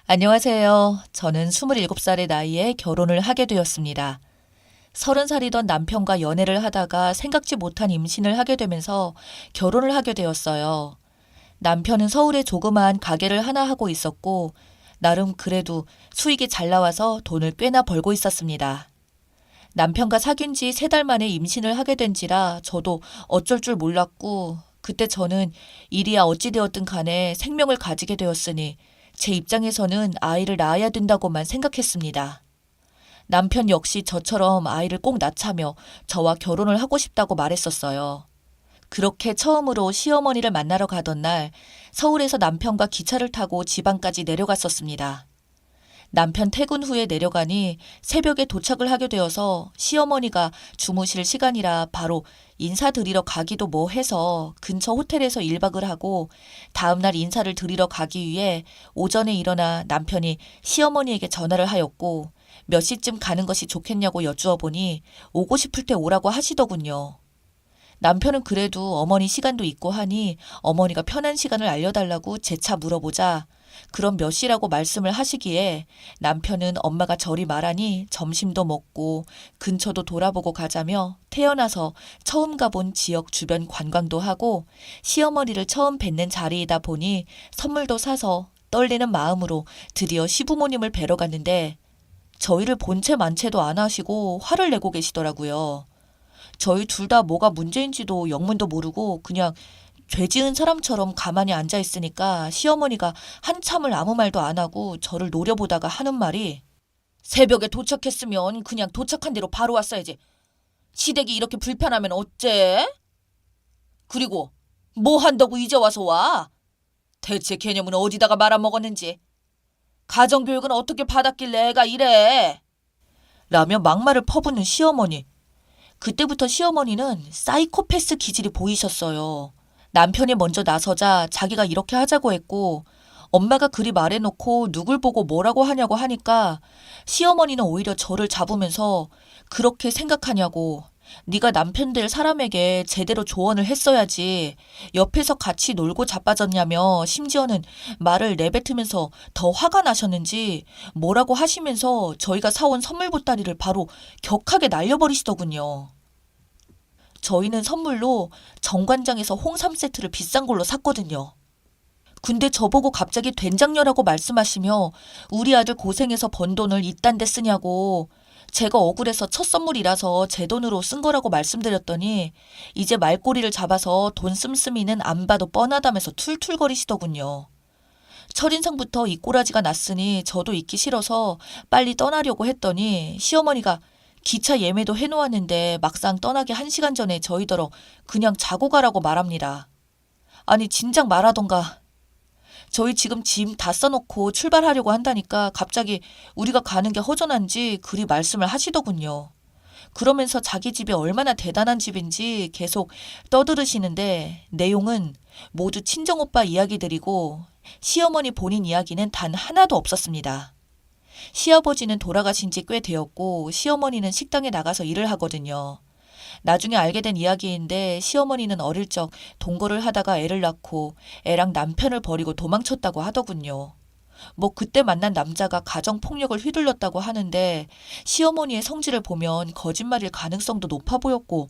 안녕하세요. 저는 27살의 나이에 결혼을 하게 되었습니다. 30살이던 남편과 연애를 하다가 생각지 못한 임신을 하게 되면서 결혼을 하게 되었어요. 남편은 서울에 조그마한 가게를 하나 하고 있었고, 나름 그래도 수익이 잘 나와서 돈을 꽤나 벌고 있었습니다. 남편과 사귄 지 3달 만에 임신을 하게 된지라 저도 어쩔 줄 몰랐고, 그때 저는 일이야 어찌되었든 간에 생명을 가지게 되었으니 제 입장에서는 아이를 낳아야 된다고만 생각했습니다. 남편 역시 저처럼 아이를 꼭 낳자며 저와 결혼을 하고 싶다고 말했었어요. 그렇게 처음으로 시어머니를 만나러 가던 날 서울에서 남편과 기차를 타고 지방까지 내려갔었습니다. 남편 퇴근 후에 내려가니 새벽에 도착을 하게 되어서 시어머니가 주무실 시간이라 바로 인사드리러 가기도 뭐 해서 근처 호텔에서 1박을 하고 다음날 인사를 드리러 가기 위해 오전에 일어나 남편이 시어머니에게 전화를 하였고 몇 시쯤 가는 것이 좋겠냐고 여쭈어 보니 오고 싶을 때 오라고 하시더군요. 남편은 그래도 어머니 시간도 있고 하니 어머니가 편한 시간을 알려달라고 재차 물어보자 그럼 몇 시라고 말씀을 하시기에 남편은 엄마가 저리 말하니 점심도 먹고 근처도 돌아보고 가자며 태어나서 처음 가본 지역 주변 관광도 하고 시어머니를 처음 뵙는 자리이다 보니 선물도 사서 떨리는 마음으로 드디어 시부모님을 뵈러 갔는데 저희를 본체 만체도 안 하시고 화를 내고 계시더라고요. 저희 둘 다 뭐가 문제인지도 영문도 모르고 그냥 죄 지은 사람처럼 가만히 앉아 있으니까 시어머니가 한참을 아무 말도 안 하고 저를 노려보다가 하는 말이 새벽에 도착했으면 그냥 도착한 대로 바로 왔어야지. 시댁이 이렇게 불편하면 어째? 그리고 뭐 한다고 이제 와서 와? 대체 개념은 어디다가 말아먹었는지. 가정교육은 어떻게 받았길래 애가 이래? 라며 막말을 퍼붓는 시어머니. 그때부터 시어머니는 사이코패스 기질이 보이셨어요. 남편이 먼저 나서자 자기가 이렇게 하자고 했고 엄마가 그리 말해놓고 누굴 보고 뭐라고 하냐고 하니까 시어머니는 오히려 저를 잡으면서 그렇게 생각하냐고 네가 남편 될 사람에게 제대로 조언을 했어야지 옆에서 같이 놀고 자빠졌냐며 심지어는 말을 내뱉으면서 더 화가 나셨는지 뭐라고 하시면서 저희가 사온 선물 보따리를 바로 격하게 날려버리시더군요. 저희는 선물로 정관장에서 홍삼 세트를 비싼 걸로 샀거든요. 근데 저보고 갑자기 된장녀라고 말씀하시며 우리 아들 고생해서 번 돈을 이딴 데 쓰냐고 제가 억울해서 첫 선물이라서 제 돈으로 쓴 거라고 말씀드렸더니 이제 말꼬리를 잡아서 돈 씀씀이는 안 봐도 뻔하다면서 툴툴거리시더군요. 첫인상부터 이 꼬라지가 났으니 저도 있기 싫어서 빨리 떠나려고 했더니 시어머니가 기차 예매도 해놓았는데 막상 떠나기 1시간 전에 저희더러 그냥 자고 가라고 말합니다. 아니 진작 말하던가. 저희 지금 짐 다 써놓고 출발하려고 한다니까 갑자기 우리가 가는 게 허전한지 그리 말씀을 하시더군요. 그러면서 자기 집이 얼마나 대단한 집인지 계속 떠들으시는데 내용은 모두 친정오빠 이야기들이고 시어머니 본인 이야기는 단 하나도 없었습니다. 시아버지는 돌아가신 지 꽤 되었고 시어머니는 식당에 나가서 일을 하거든요. 나중에 알게 된 이야기인데 시어머니는 어릴 적 동거를 하다가 애를 낳고 애랑 남편을 버리고 도망쳤다고 하더군요. 뭐 그때 만난 남자가 가정폭력을 휘둘렀다고 하는데 시어머니의 성질을 보면 거짓말일 가능성도 높아 보였고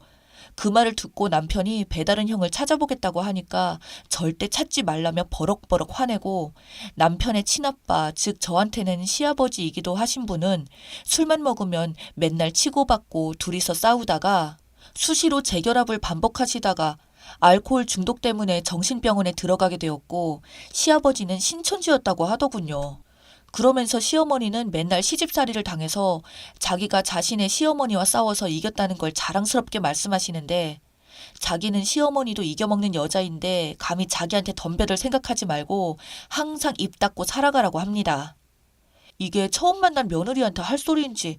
그 말을 듣고 남편이 배다른 형을 찾아보겠다고 하니까 절대 찾지 말라며 버럭버럭 화내고 남편의 친아빠, 즉 저한테는 시아버지이기도 하신 분은 술만 먹으면 맨날 치고받고 둘이서 싸우다가 수시로 재결합을 반복하시다가 알코올 중독 때문에 정신병원에 들어가게 되었고 시아버지는 신천지였다고 하더군요. 그러면서 시어머니는 맨날 시집살이를 당해서 자기가 자신의 시어머니와 싸워서 이겼다는 걸 자랑스럽게 말씀하시는데 자기는 시어머니도 이겨먹는 여자인데 감히 자기한테 덤벼들 생각하지 말고 항상 입 닫고 살아가라고 합니다. 이게 처음 만난 며느리한테 할 소리인지.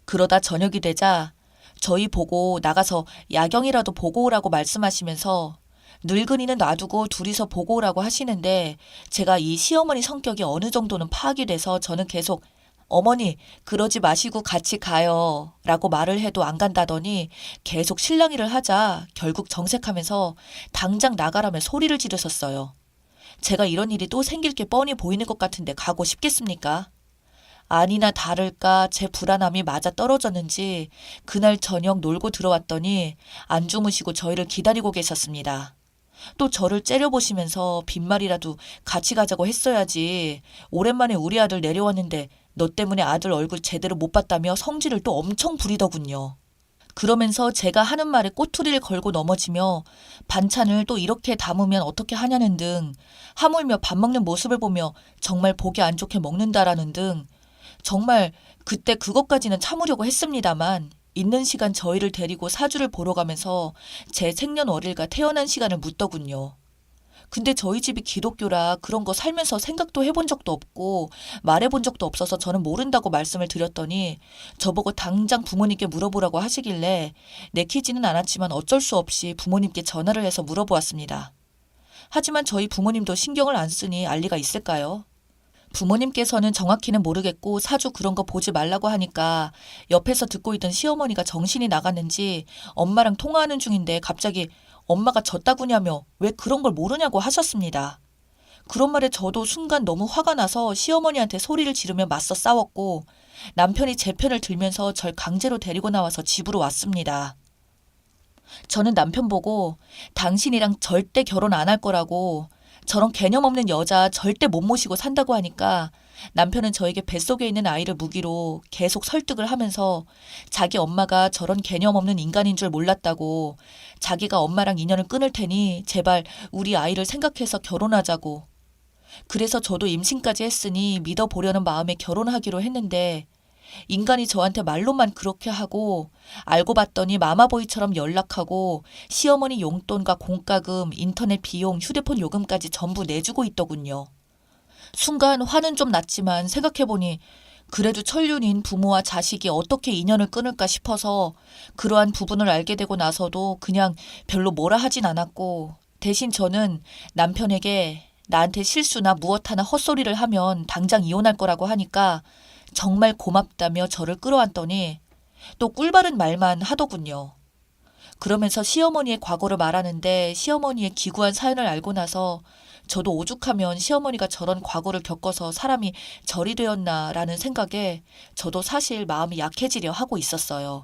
그러다 저녁이 되자 저희 보고 나가서 야경이라도 보고 오라고 말씀하시면서 늙은이는 놔두고 둘이서 보고 오라고 하시는데 제가 이 시어머니 성격이 어느 정도는 파악이 돼서 저는 계속 어머니 그러지 마시고 같이 가요 라고 말을 해도 안 간다더니 계속 실랑이를 하자 결국 정색하면서 당장 나가라며 소리를 지르셨어요. 제가 이런 일이 또 생길 게 뻔히 보이는 것 같은데 가고 싶겠습니까? 아니나 다를까 제 불안함이 맞아 떨어졌는지 그날 저녁 놀고 들어왔더니 안 주무시고 저희를 기다리고 계셨습니다. 또 저를 째려보시면서 빈말이라도 같이 가자고 했어야지. 오랜만에 우리 아들 내려왔는데 너 때문에 아들 얼굴 제대로 못 봤다며 성질을 또 엄청 부리더군요. 그러면서 제가 하는 말에 꼬투리를 걸고 넘어지며 반찬을 또 이렇게 담으면 어떻게 하냐는 등, 하물며 밥 먹는 모습을 보며 정말 보기 안 좋게 먹는다라는 등, 정말 그때 그것까지는 참으려고 했습니다만 있는 시간 저희를 데리고 사주를 보러 가면서 제 생년월일과 태어난 시간을 묻더군요. 근데 저희 집이 기독교라 그런 거 살면서 생각도 해본 적도 없고 말해본 적도 없어서 저는 모른다고 말씀을 드렸더니 저보고 당장 부모님께 물어보라고 하시길래 내키지는 않았지만 어쩔 수 없이 부모님께 전화를 해서 물어보았습니다. 하지만 저희 부모님도 신경을 안 쓰니 알 리가 있을까요? 부모님께서는 정확히는 모르겠고 사주 그런 거 보지 말라고 하니까 옆에서 듣고 있던 시어머니가 정신이 나갔는지 엄마랑 통화하는 중인데 갑자기 엄마가 졌다구냐며 왜 그런 걸 모르냐고 하셨습니다. 그런 말에 저도 순간 너무 화가 나서 시어머니한테 소리를 지르며 맞서 싸웠고 남편이 제 편을 들면서 절 강제로 데리고 나와서 집으로 왔습니다. 저는 남편 보고 당신이랑 절대 결혼 안 할 거라고 저런 개념 없는 여자 절대 못 모시고 산다고 하니까 남편은 저에게 뱃속에 있는 아이를 무기로 계속 설득을 하면서 자기 엄마가 저런 개념 없는 인간인 줄 몰랐다고 자기가 엄마랑 인연을 끊을 테니 제발 우리 아이를 생각해서 결혼하자고. 그래서 저도 임신까지 했으니 믿어보려는 마음에 결혼하기로 했는데 인간이 저한테 말로만 그렇게 하고 알고 봤더니 마마보이처럼 연락하고 시어머니 용돈과 공과금, 인터넷 비용, 휴대폰 요금까지 전부 내주고 있더군요. 순간 화는 좀 났지만 생각해보니 그래도 천륜인 부모와 자식이 어떻게 인연을 끊을까 싶어서 그러한 부분을 알게 되고 나서도 그냥 별로 뭐라 하진 않았고 대신 저는 남편에게 나한테 실수나 무엇 하나 헛소리를 하면 당장 이혼할 거라고 하니까 정말 고맙다며 저를 끌어안더니 또 꿀바른 말만 하더군요. 그러면서 시어머니의 과거를 말하는데 시어머니의 기구한 사연을 알고 나서 저도 오죽하면 시어머니가 저런 과거를 겪어서 사람이 절이 되었나라는 생각에 저도 사실 마음이 약해지려 하고 있었어요.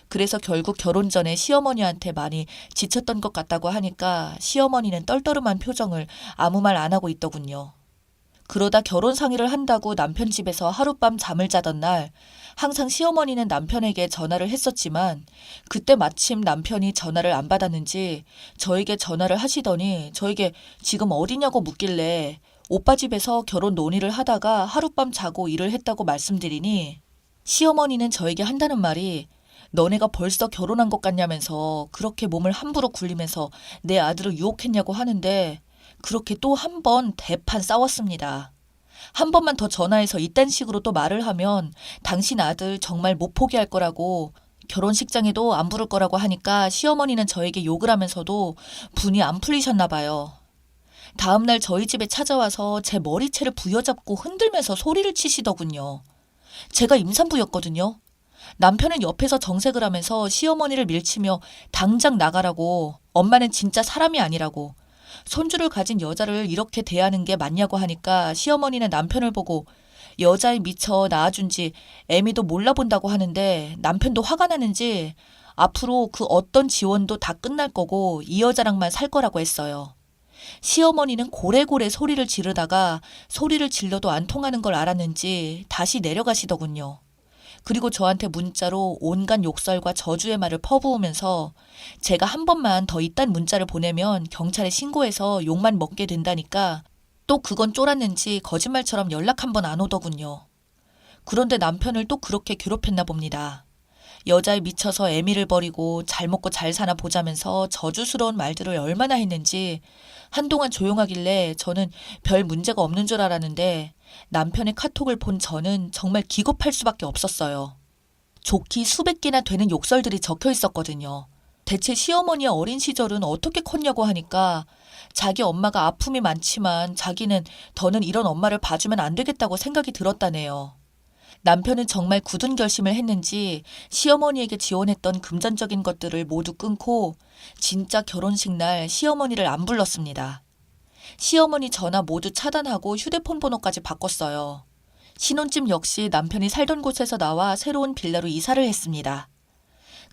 그래서 결국 결혼 전에 시어머니한테 많이 지쳤던 것 같다고 하니까 시어머니는 떨떠름한 표정을 아무 말 안 하고 있더군요. 그러다 결혼 상의를 한다고 남편 집에서 하룻밤 잠을 자던 날 항상 시어머니는 남편에게 전화를 했었지만 그때 마침 남편이 전화를 안 받았는지 저에게 전화를 하시더니 저에게 지금 어디냐고 묻길래 오빠 집에서 결혼 논의를 하다가 하룻밤 자고 일을 했다고 말씀드리니 시어머니는 저에게 한다는 말이 너네가 벌써 결혼한 것 같냐면서 그렇게 몸을 함부로 굴리면서 내 아들을 유혹했냐고 하는데 그렇게 또 한 번 대판 싸웠습니다. 한 번만 더 전화해서 이딴 식으로 또 말을 하면 당신 아들 정말 못 포기할 거라고 결혼식장에도 안 부를 거라고 하니까 시어머니는 저에게 욕을 하면서도 분이 안 풀리셨나 봐요. 다음날 저희 집에 찾아와서 제 머리채를 부여잡고 흔들면서 소리를 치시더군요. 제가 임산부였거든요. 남편은 옆에서 정색을 하면서 시어머니를 밀치며 당장 나가라고 엄마는 진짜 사람이 아니라고 손주를 가진 여자를 이렇게 대하는 게 맞냐고 하니까 시어머니는 남편을 보고 여자에 미쳐 낳아준 지 애미도 몰라본다고 하는데 남편도 화가 나는지 앞으로 그 어떤 지원도 다 끝날 거고 이 여자랑만 살 거라고 했어요. 시어머니는 고래고래 소리를 지르다가 소리를 질러도 안 통하는 걸 알았는지 다시 내려가시더군요. 그리고 저한테 문자로 온갖 욕설과 저주의 말을 퍼부으면서 제가 한 번만 더 이딴 문자를 보내면 경찰에 신고해서 욕만 먹게 된다니까 또 그건 쫄았는지 거짓말처럼 연락 한 번 안 오더군요. 그런데 남편을 또 그렇게 괴롭혔나 봅니다. 여자에 미쳐서 애미를 버리고 잘 먹고 잘 사나 보자면서 저주스러운 말들을 얼마나 했는지 한동안 조용하길래 저는 별 문제가 없는 줄 알았는데 남편의 카톡을 본 저는 정말 기겁할 수밖에 없었어요. 좋기 수백 개나 되는 욕설들이 적혀 있었거든요. 대체 시어머니의 어린 시절은 어떻게 컸냐고 하니까 자기 엄마가 아픔이 많지만 자기는 더는 이런 엄마를 봐주면 안 되겠다고 생각이 들었다네요. 남편은 정말 굳은 결심을 했는지 시어머니에게 지원했던 금전적인 것들을 모두 끊고 진짜 결혼식 날 시어머니를 안 불렀습니다. 시어머니 전화 모두 차단하고 휴대폰 번호까지 바꿨어요. 신혼집 역시 남편이 살던 곳에서 나와 새로운 빌라로 이사를 했습니다.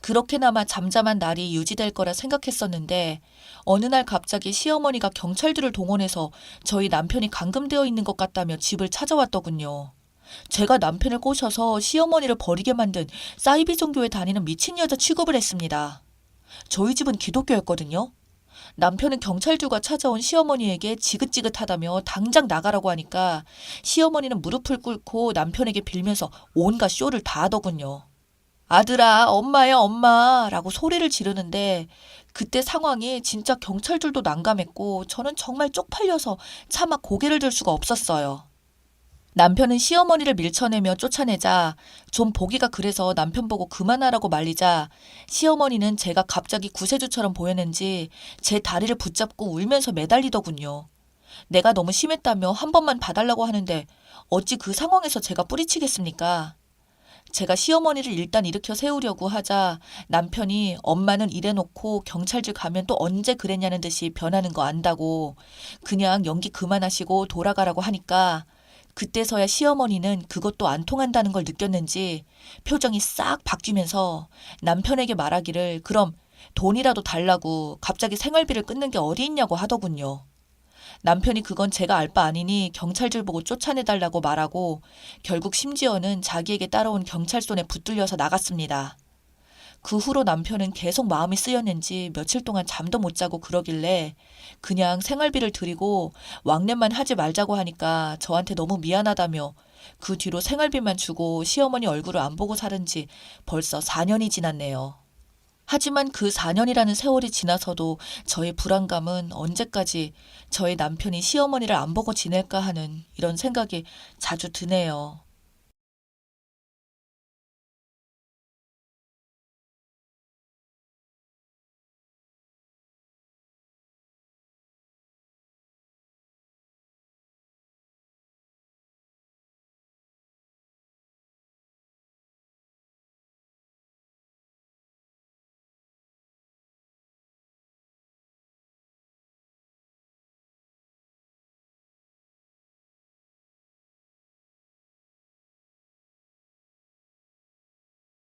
그렇게나마 잠잠한 날이 유지될 거라 생각했었는데 어느 날 갑자기 시어머니가 경찰들을 동원해서 저희 남편이 감금되어 있는 것 같다며 집을 찾아왔더군요. 제가 남편을 꼬셔서 시어머니를 버리게 만든 사이비 종교에 다니는 미친 여자 취급을 했습니다. 저희 집은 기독교였거든요. 남편은 경찰들과 찾아온 시어머니에게 지긋지긋하다며 당장 나가라고 하니까 시어머니는 무릎을 꿇고 남편에게 빌면서 온갖 쇼를 다 하더군요. 아들아, 엄마야, 엄마 라고 소리를 지르는데 그때 상황이 진짜 경찰들도 난감했고 저는 정말 쪽팔려서 차마 고개를 들 수가 없었어요. 남편은 시어머니를 밀쳐내며 쫓아내자 좀 보기가 그래서 남편 보고 그만하라고 말리자 시어머니는 제가 갑자기 구세주처럼 보였는지 제 다리를 붙잡고 울면서 매달리더군요. 내가 너무 심했다며 한 번만 봐달라고 하는데 어찌 그 상황에서 제가 뿌리치겠습니까? 제가 시어머니를 일단 일으켜 세우려고 하자 남편이 엄마는 이래놓고 경찰들 가면 또 언제 그랬냐는 듯이 변하는 거 안다고 그냥 연기 그만하시고 돌아가라고 하니까 그때서야 시어머니는 그것도 안 통한다는 걸 느꼈는지 표정이 싹 바뀌면서 남편에게 말하기를 그럼 돈이라도 달라고 갑자기 생활비를 끊는 게 어디 있냐고 하더군요. 남편이 그건 제가 알 바 아니니 경찰들 보고 쫓아내달라고 말하고 결국 심지어는 자기에게 따라온 경찰 손에 붙들려서 나갔습니다. 그 후로 남편은 계속 마음이 쓰였는지 며칠 동안 잠도 못 자고 그러길래 그냥 생활비를 드리고 왕래만 하지 말자고 하니까 저한테 너무 미안하다며 그 뒤로 생활비만 주고 시어머니 얼굴을 안 보고 살은 지 벌써 4년이 지났네요. 하지만 그 4년이라는 세월이 지나서도 저의 불안감은 언제까지 저의 남편이 시어머니를 안 보고 지낼까 하는 이런 생각이 자주 드네요.